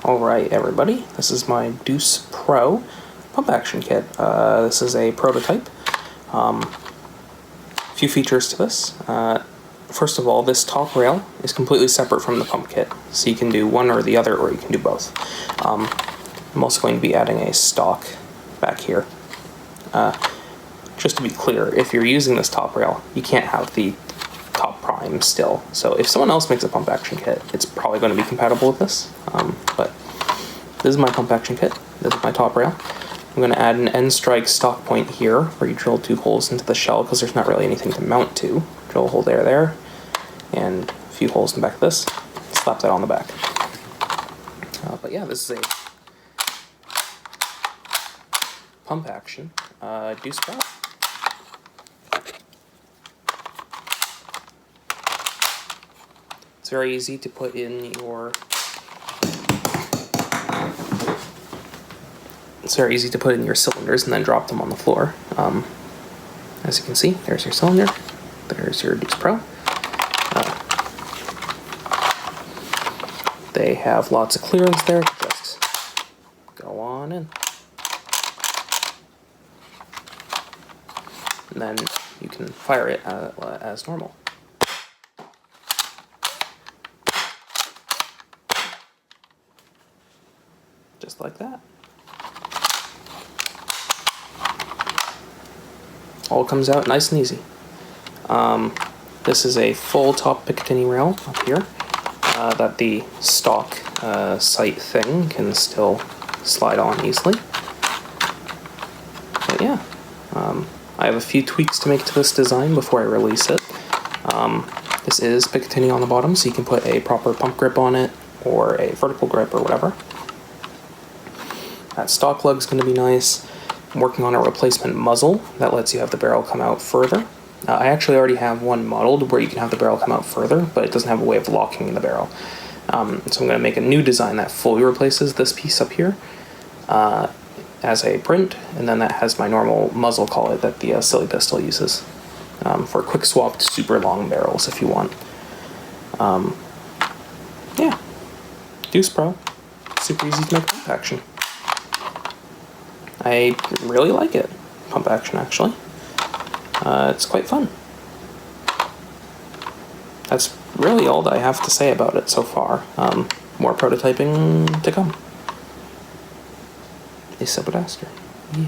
Alright everybody, this is my Deuce Pro pump action kit. This is a prototype. A few features to this. First of all, this top rail is completely separate from the pump kit, so you can do one or the other, or you can do both. I'm also going to be adding a stock back here. Just to be clear, if you're using this top rail, you can't have the top prime still. So if someone else makes a pump action kit, it's probably going to be compatible with this. But this is my pump action kit. This is my top rail. I'm going to add an end strike stock point here, where you drill 2 holes into the shell because there's not really anything to mount to. Drill a hole there, and a few holes in the back of this. Slap that on the back. But yeah, this is a pump action Deuce Pro. It's very easy to put in your cylinders and then drop them on the floor. As you can see, there's your cylinder, there's your Deuce Pro. They have lots of clearance there, just go on in. And then you can fire it as normal. Just like that. All comes out nice and easy. This is a full top Picatinny rail up here that the stock sight thing can still slide on easily. But yeah, I have a few tweaks to make to this design before I release it. This is Picatinny on the bottom, so you can put a proper pump grip on it or a vertical grip or whatever. That stock lug's going to be nice. I'm working on a replacement muzzle that lets you have the barrel come out further. I actually already have one modeled where you can have the barrel come out further, but it doesn't have a way of locking in the barrel. So I'm going to make a new design that fully replaces this piece up here as a print, and then that has my normal muzzle collet that the Silly Pistol uses for quick swapped super long barrels if you want. Yeah, Deuce Pro, super easy to make pump action. I really like it, pump action actually. It's quite fun. That's really all that I have to say about it so far. More prototyping to come. A Subaduster. Yeah.